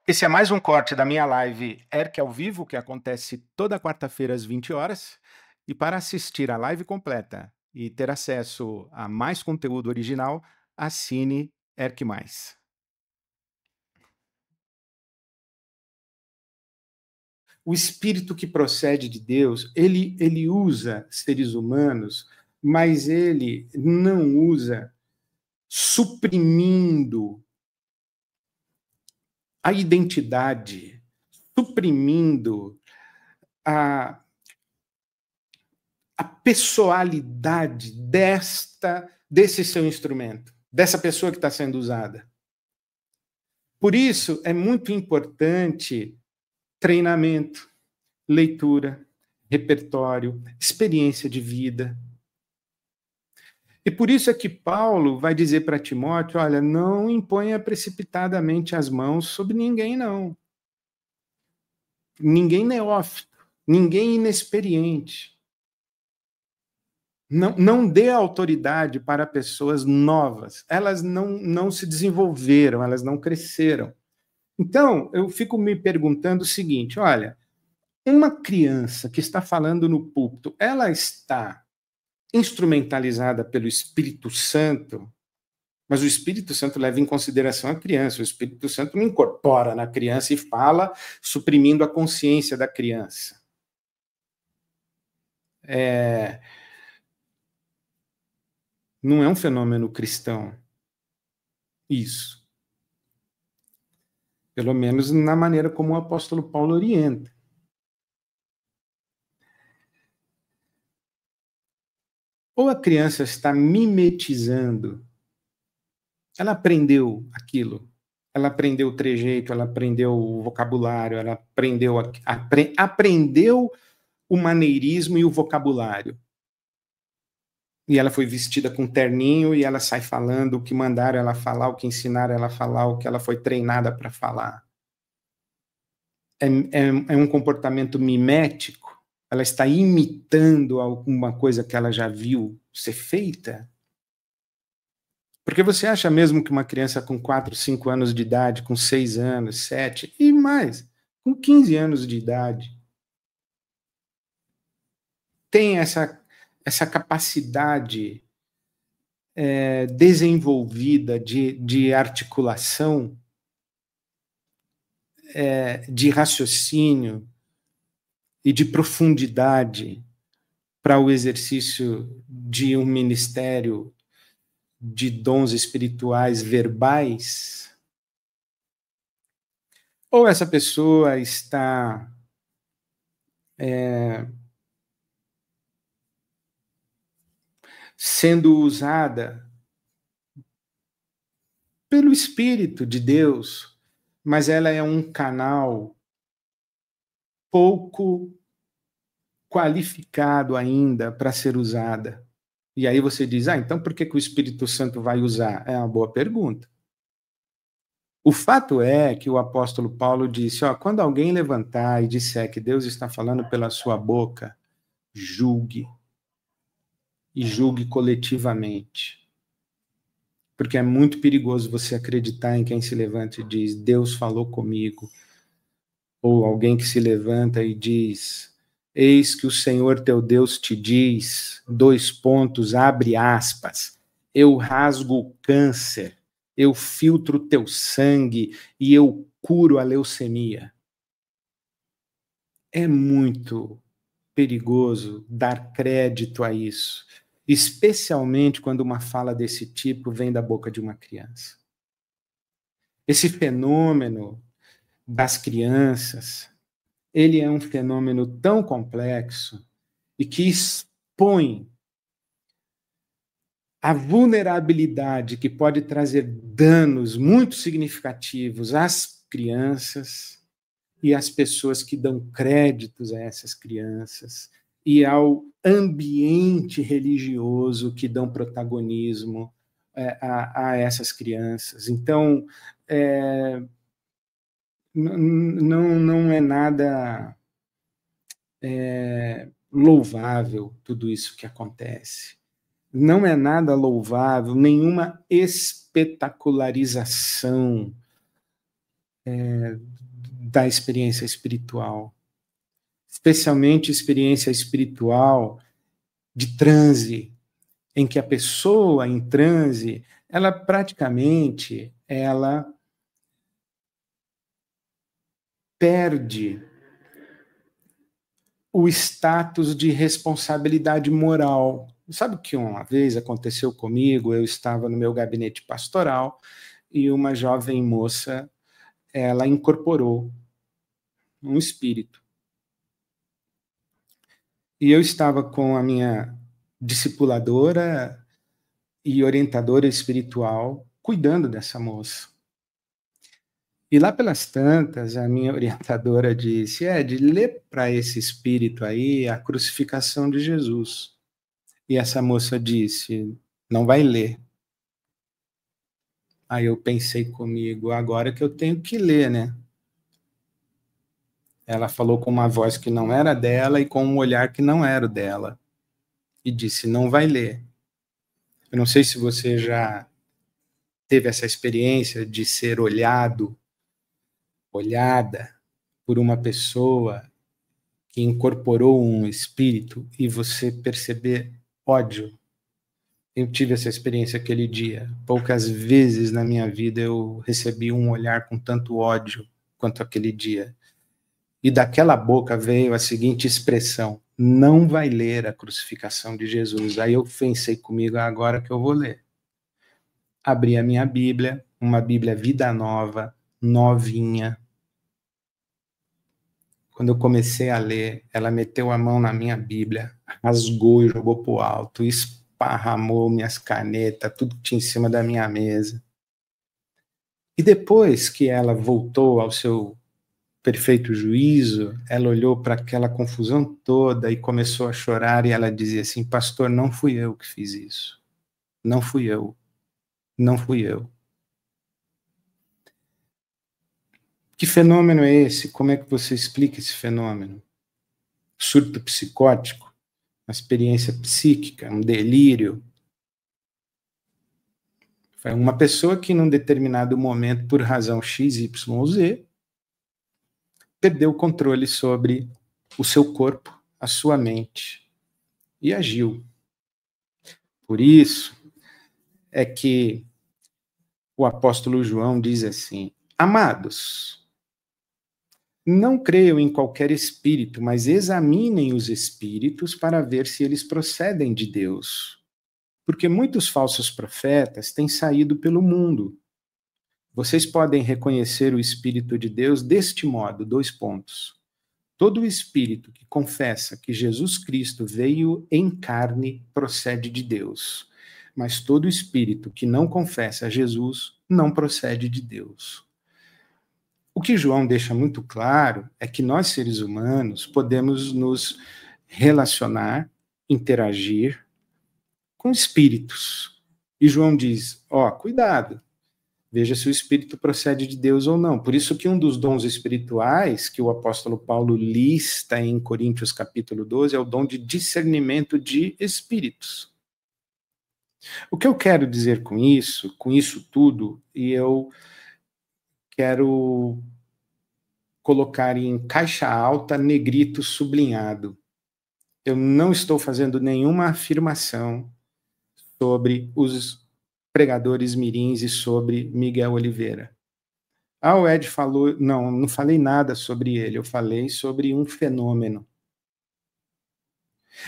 Esse é mais um corte da minha live ERC ao vivo, que acontece toda quarta-feira às 20 horas. E para assistir a live completa e ter acesso a mais conteúdo original, assine ERC+. O espírito que procede de Deus, ele usa seres humanos, mas ele não usa suprimindo a identidade, suprimindo a pessoalidade desse seu instrumento, dessa pessoa que está sendo usada. Por isso, é muito importante treinamento, leitura, repertório, experiência de vida. E por isso é que Paulo vai dizer para Timóteo, olha, não imponha precipitadamente as mãos sobre ninguém, não. Ninguém neófito, ninguém inexperiente. Não dê autoridade para pessoas novas. Elas não se desenvolveram, elas não cresceram. Então, eu fico me perguntando o seguinte, olha, uma criança que está falando no púlpito, ela está instrumentalizada pelo Espírito Santo, mas o Espírito Santo leva em consideração a criança, o Espírito Santo não incorpora na criança e fala suprimindo a consciência da criança. Não é um fenômeno cristão. Isso. Pelo menos na maneira como o apóstolo Paulo orienta. Ou a criança está mimetizando, ela aprendeu aquilo, ela aprendeu o trejeito, ela aprendeu o vocabulário, ela aprendeu o maneirismo e o vocabulário. E ela foi vestida com terninho e ela sai falando o que mandaram ela falar, o que ensinaram ela a falar, o que ela foi treinada para falar. É um comportamento mimético? Ela está imitando alguma coisa que ela já viu ser feita? Porque você acha mesmo que uma criança com 4, 5 anos de idade, com 6 anos, 7 e mais, com 15 anos de idade, tem essa capacidade desenvolvida de articulação, de raciocínio e de profundidade para o exercício de um ministério de dons espirituais verbais? Ou essa pessoa está sendo usada pelo Espírito de Deus, mas ela é um canal pouco qualificado ainda para ser usada. E aí você diz, então por que o Espírito Santo vai usar? É uma boa pergunta. O fato é que o apóstolo Paulo disse, quando alguém levantar e disser que Deus está falando pela sua boca, julgue. E julgue coletivamente. Porque é muito perigoso você acreditar em quem se levanta e diz, Deus falou comigo. Ou alguém que se levanta e diz, eis que o Senhor teu Deus te diz, : abre aspas, eu rasgo o câncer, eu filtro o teu sangue e eu curo a leucemia. É muito perigoso dar crédito a isso, especialmente quando uma fala desse tipo vem da boca de uma criança. Esse fenômeno das crianças, ele é um fenômeno tão complexo e que expõe a vulnerabilidade que pode trazer danos muito significativos às crianças e às pessoas que dão créditos a essas crianças e ao ambiente religioso que dão protagonismo a essas crianças. Então, não é nada louvável tudo isso que acontece. Não é nada louvável nenhuma espetacularização da experiência espiritual, especialmente experiência espiritual de transe, em que a pessoa em transe, ela praticamente, ela perde o status de responsabilidade moral. Sabe que uma vez aconteceu comigo, eu estava no meu gabinete pastoral e uma jovem moça, ela incorporou um espírito. E eu estava com a minha discipuladora e orientadora espiritual cuidando dessa moça. E lá pelas tantas, a minha orientadora disse: Ed, lê para esse espírito aí a crucificação de Jesus. E essa moça disse: não vai ler. Aí eu pensei comigo, agora que eu tenho que ler, né? Ela falou com uma voz que não era dela e com um olhar que não era o dela. E disse: não vai ler. Eu não sei se você já teve essa experiência de ser olhado, olhada por uma pessoa que incorporou um espírito e você perceber ódio. Eu tive essa experiência aquele dia. Poucas vezes na minha vida eu recebi um olhar com tanto ódio quanto aquele dia. E daquela boca veio a seguinte expressão: não vai ler a crucificação de Jesus. Aí eu pensei comigo, agora que eu vou ler. Abri a minha Bíblia, uma Bíblia Vida Nova, novinha. Quando eu comecei a ler, ela meteu a mão na minha Bíblia, rasgou e jogou pro alto, esparramou minhas canetas, tudo que tinha em cima da minha mesa. E depois que ela voltou ao seu perfeito juízo, ela olhou para aquela confusão toda e começou a chorar e ela dizia assim: pastor, não fui eu que fiz isso. Não fui eu. Não fui eu. Que fenômeno é esse? Como é que você explica esse fenômeno? Surto psicótico? Uma experiência psíquica? Um delírio? Foi uma pessoa que, num determinado momento, por razão X, Y ou Z, perdeu o controle sobre o seu corpo, a sua mente, e agiu. Por isso é que o apóstolo João diz assim: amados, não creiam em qualquer espírito, mas examinem os espíritos para ver se eles procedem de Deus. Porque muitos falsos profetas têm saído pelo mundo. Vocês podem reconhecer o Espírito de Deus deste modo, 2 pontos. Todo espírito que confessa que Jesus Cristo veio em carne procede de Deus. Mas todo espírito que não confessa Jesus não procede de Deus. O que João deixa muito claro é que nós, seres humanos, podemos nos relacionar, interagir com espíritos. E João diz: cuidado, veja se o espírito procede de Deus ou não. Por isso que um dos dons espirituais que o apóstolo Paulo lista em Coríntios capítulo 12 é o dom de discernimento de espíritos. O que eu quero dizer com isso tudo, e eu quero colocar em caixa alta, negrito, sublinhado. Eu não estou fazendo nenhuma afirmação sobre os pregadores mirins e sobre Miguel Oliveira. O Ed falou, não falei nada sobre ele, eu falei sobre um fenômeno.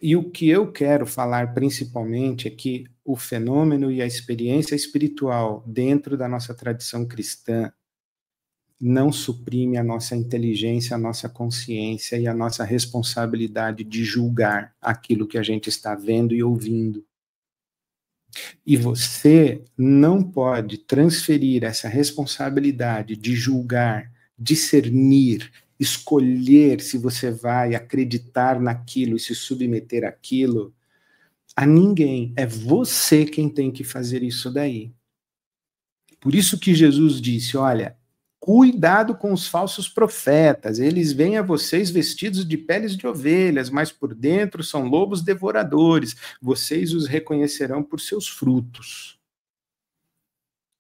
E o que eu quero falar principalmente é que o fenômeno e a experiência espiritual dentro da nossa tradição cristã não suprime a nossa inteligência, a nossa consciência e a nossa responsabilidade de julgar aquilo que a gente está vendo e ouvindo. E você não pode transferir essa responsabilidade de julgar, discernir, escolher se você vai acreditar naquilo e se submeter àquilo a ninguém. É você quem tem que fazer isso daí. Por isso que Jesus disse, olha, cuidado com os falsos profetas, eles vêm a vocês vestidos de peles de ovelhas, mas por dentro são lobos devoradores, vocês os reconhecerão por seus frutos.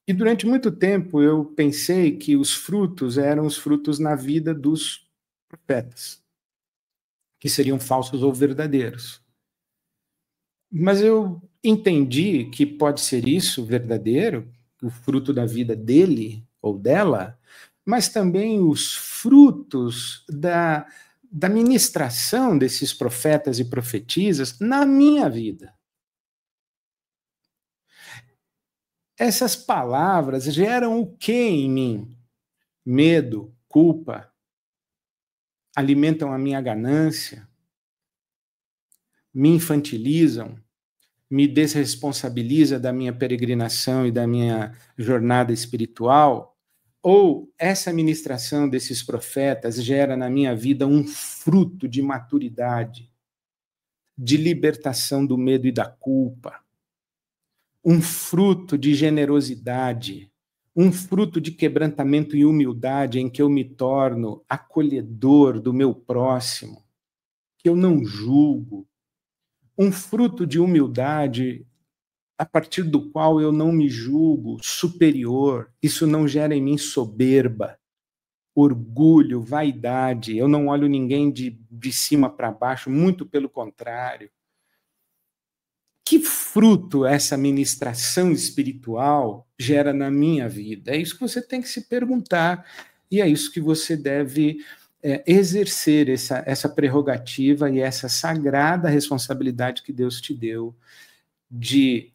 E durante muito tempo eu pensei que os frutos eram os frutos na vida dos profetas, que seriam falsos ou verdadeiros. Mas eu entendi que pode ser isso verdadeiro, o fruto da vida dele ou dela, mas também os frutos da ministração desses profetas e profetisas na minha vida. Essas palavras geram o que em mim? Medo, culpa, alimentam a minha ganância, me infantilizam, me desresponsabiliza da minha peregrinação e da minha jornada espiritual? Ou essa ministração desses profetas gera na minha vida um fruto de maturidade, de libertação do medo e da culpa, um fruto de generosidade, um fruto de quebrantamento e humildade em que eu me torno acolhedor do meu próximo, que eu não julgo, um fruto de humildade a partir do qual eu não me julgo superior, isso não gera em mim soberba, orgulho, vaidade, eu não olho ninguém de cima para baixo, muito pelo contrário. Que fruto essa ministração espiritual gera na minha vida? É isso que você tem que se perguntar, e é isso que você deve exercer essa prerrogativa e essa sagrada responsabilidade que Deus te deu de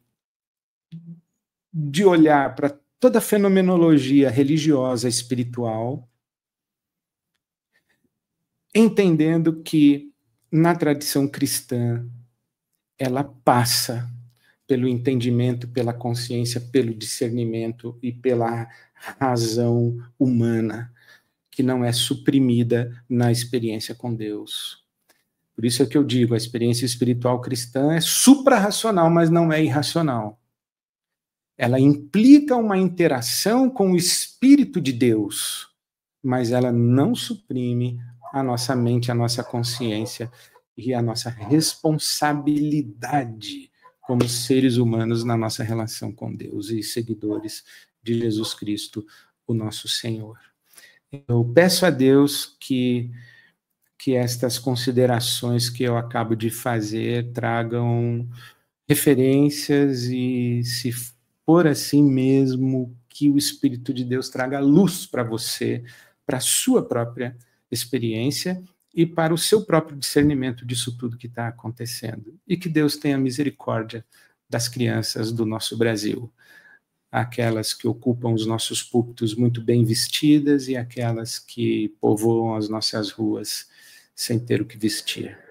olhar para toda a fenomenologia religiosa espiritual, entendendo que na tradição cristã ela passa pelo entendimento, pela consciência, pelo discernimento e pela razão humana, que não é suprimida na experiência com Deus. Por isso é que eu digo, a experiência espiritual cristã é suprarracional, mas não é irracional. Ela implica uma interação com o Espírito de Deus, mas ela não suprime a nossa mente, a nossa consciência e a nossa responsabilidade como seres humanos na nossa relação com Deus e seguidores de Jesus Cristo, o nosso Senhor. Eu peço a Deus que estas considerações que eu acabo de fazer tragam referências e, se for assim mesmo, que o Espírito de Deus traga luz para você, para a sua própria experiência e para o seu próprio discernimento disso tudo que está acontecendo. E que Deus tenha misericórdia das crianças do nosso Brasil, aquelas que ocupam os nossos púlpitos muito bem vestidas e aquelas que povoam as nossas ruas sem ter o que vestir.